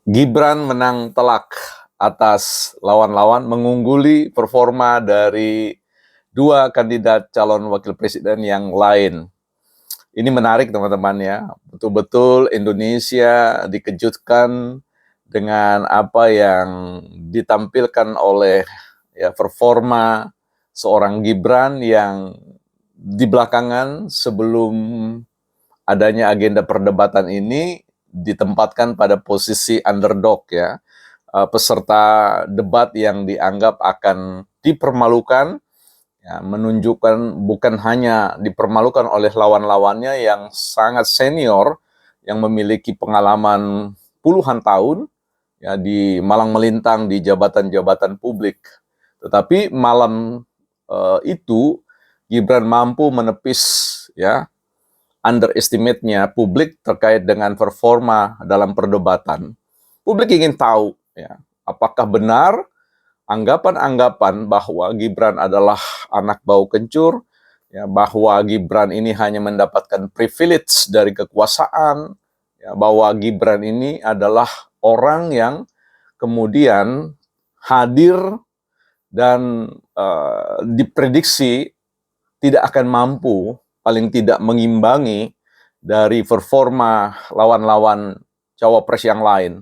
Gibran menang telak atas lawan-lawan, mengungguli performa dari dua kandidat calon wakil presiden yang lain. Ini menarik teman-teman ya, betul-betul Indonesia dikejutkan dengan apa yang ditampilkan oleh performa seorang Gibran yang di belakangan sebelum adanya agenda perdebatan ini ditempatkan pada posisi underdog ya. Peserta debat yang dianggap akan dipermalukan, ya, menunjukkan bukan hanya dipermalukan oleh lawan-lawannya yang sangat senior, yang memiliki pengalaman puluhan tahun ya di malang melintang di jabatan-jabatan publik, tetapi malam itu Gibran mampu menepis ya underestimate-nya publik terkait dengan performa dalam perdebatan. Publik ingin tahu ya, apakah benar anggapan-anggapan bahwa Gibran adalah anak bau kencur, ya, bahwa Gibran ini hanya mendapatkan privilege dari kekuasaan, ya, bahwa Gibran ini adalah orang yang kemudian hadir dan diprediksi tidak akan mampu, paling tidak mengimbangi dari performa lawan-lawan cawapres yang lain.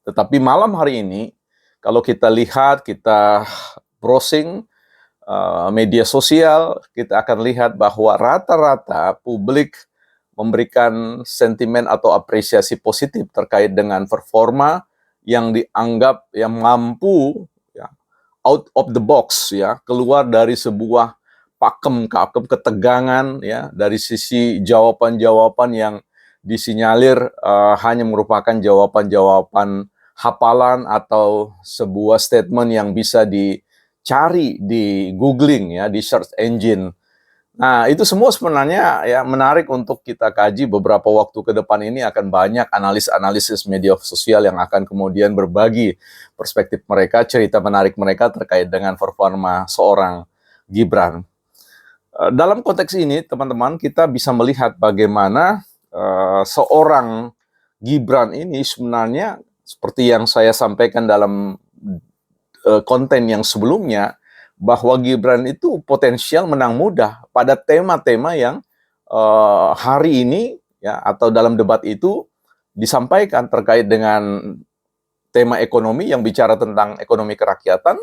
Tetapi malam hari ini, kalau kita lihat, kita browsing media sosial, kita akan lihat bahwa rata-rata publik memberikan sentimen atau apresiasi positif terkait dengan performa yang dianggap yang mampu ya, out of the box ya, keluar dari sebuah pakem ketegangan ya, dari sisi jawaban-jawaban yang disinyalir hanya merupakan jawaban-jawaban hafalan atau sebuah statement yang bisa dicari di googling ya, di search engine. Nah, itu semua sebenarnya ya menarik untuk kita kaji beberapa waktu ke depan. Ini akan banyak analisis media sosial yang akan kemudian berbagi perspektif mereka, cerita menarik mereka terkait dengan performa seorang Gibran. Dalam konteks ini, teman-teman, kita bisa melihat bagaimana seorang Gibran ini sebenarnya seperti yang saya sampaikan dalam konten yang sebelumnya, bahwa Gibran itu potensial menang mudah pada tema-tema yang hari ini ya atau dalam debat itu disampaikan terkait dengan tema ekonomi yang bicara tentang ekonomi kerakyatan,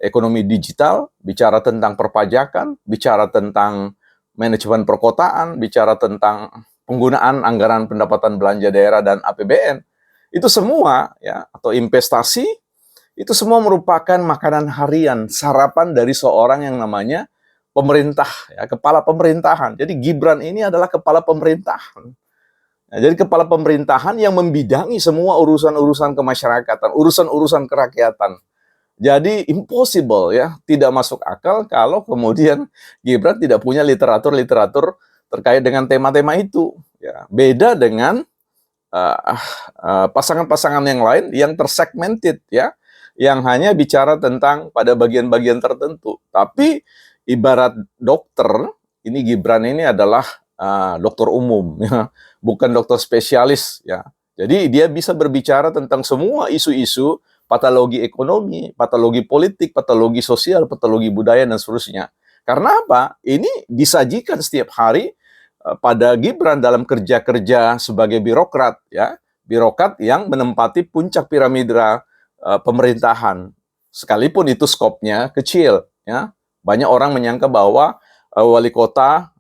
ekonomi digital, bicara tentang perpajakan, bicara tentang manajemen perkotaan, bicara tentang penggunaan anggaran pendapatan belanja daerah dan APBN. Itu semua ya atau investasi itu semua merupakan makanan harian, sarapan dari seorang yang namanya pemerintah, ya, kepala pemerintahan. Jadi Gibran ini adalah kepala pemerintahan. Nah, jadi kepala pemerintahan yang membidangi semua urusan-urusan kemasyarakatan, urusan-urusan kerakyatan. Jadi impossible ya, tidak masuk akal kalau kemudian Gibran tidak punya literatur-literatur terkait dengan tema-tema itu. Ya, beda dengan pasangan-pasangan yang lain yang tersegmented ya, yang hanya bicara tentang pada bagian-bagian tertentu. Tapi ibarat dokter, ini Gibran ini adalah dokter umum ya, bukan dokter spesialis ya. Jadi dia bisa berbicara tentang semua isu-isu patologi ekonomi, patologi politik, patologi sosial, patologi budaya dan seterusnya. Karena apa? Ini disajikan setiap hari pada Gibran dalam kerja-kerja sebagai birokrat ya, birokrat yang menempati puncak piramida pemerintahan, sekalipun itu skopnya kecil ya. Banyak orang menyangka bahwa wali kota,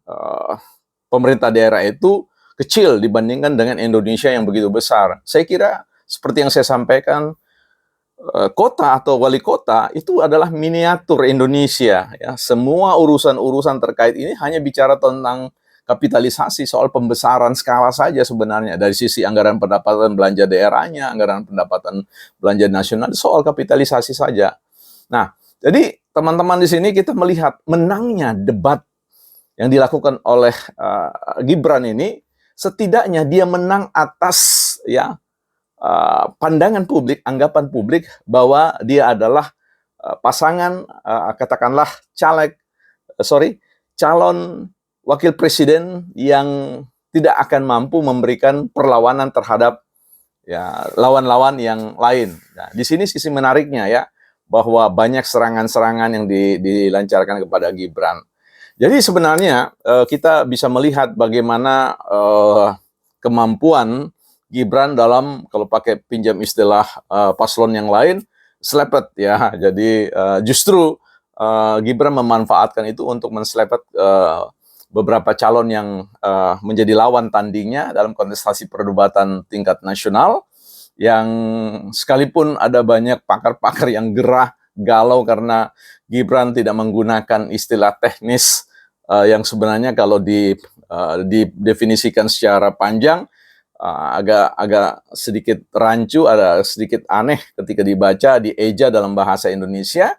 pemerintah daerah itu kecil dibandingkan dengan Indonesia yang begitu besar. Saya kira seperti yang saya sampaikan, kota atau wali kota itu adalah miniatur Indonesia ya. Semua urusan-urusan terkait ini hanya bicara tentang kapitalisasi, soal pembesaran skala saja sebenarnya, dari sisi anggaran pendapatan belanja daerahnya, anggaran pendapatan belanja nasional, soal kapitalisasi saja. Nah, jadi teman-teman di sini kita melihat menangnya debat yang dilakukan oleh Gibran ini, setidaknya dia menang atas ya pandangan publik, anggapan publik bahwa dia adalah pasangan katakanlah calon wakil presiden yang tidak akan mampu memberikan perlawanan terhadap ya lawan-lawan yang lain. Nah, di sini sisi menariknya ya, bahwa banyak serangan-serangan yang dilancarkan kepada Gibran. Jadi sebenarnya kita bisa melihat bagaimana kemampuan Gibran dalam, kalau pakai pinjam istilah paslon yang lain, slepet ya. Jadi justru Gibran memanfaatkan itu untuk menslepet beberapa calon yang menjadi lawan tandingnya dalam kontestasi perdebatan tingkat nasional, yang sekalipun ada banyak pakar-pakar yang gerah galau karena Gibran tidak menggunakan istilah teknis yang sebenarnya kalau didefinisikan secara panjang agak sedikit rancu, ada sedikit aneh ketika dibaca, dieja dalam bahasa Indonesia,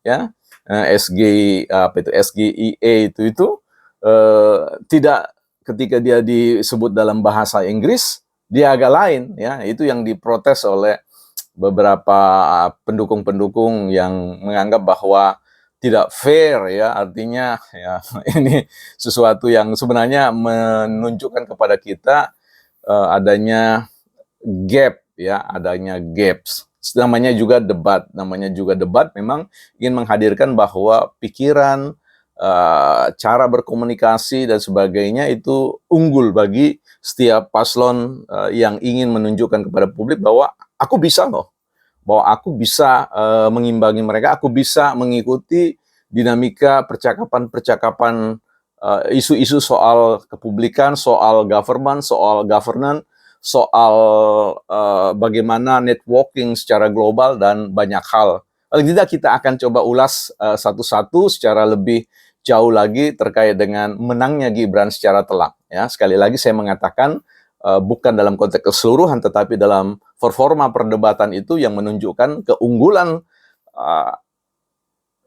ya. SGIE itu tidak, ketika dia disebut dalam bahasa Inggris dia agak lain, ya. Itu yang diprotes oleh beberapa pendukung-pendukung yang menganggap bahwa tidak fair, ya. Artinya ya ini sesuatu yang sebenarnya menunjukkan kepada kita adanya gap, ya, adanya gaps. Namanya juga debat memang ingin menghadirkan bahwa pikiran, cara berkomunikasi dan sebagainya itu unggul bagi setiap paslon yang ingin menunjukkan kepada publik bahwa aku bisa loh, bahwa aku bisa mengimbangi mereka, aku bisa mengikuti dinamika percakapan-percakapan isu-isu soal kepublikan, soal government, soal governance, soal bagaimana networking secara global dan banyak hal. Paling tidak kita akan coba ulas satu-satu secara lebih jauh lagi terkait dengan menangnya Gibran secara telak. Ya, sekali lagi saya mengatakan bukan dalam konteks keseluruhan, tetapi dalam performa perdebatan itu yang menunjukkan keunggulan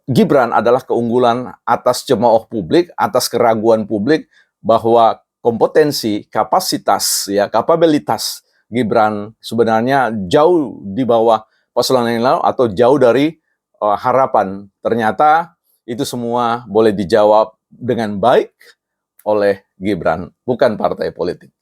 Gibran adalah keunggulan atas cemooh publik, atas keraguan publik bahwa kompetensi, kapasitas, ya, kapabilitas Gibran sebenarnya jauh di bawah paslon yang lain atau jauh dari harapan. Ternyata itu semua boleh dijawab dengan baik oleh Gibran, bukan partai politik.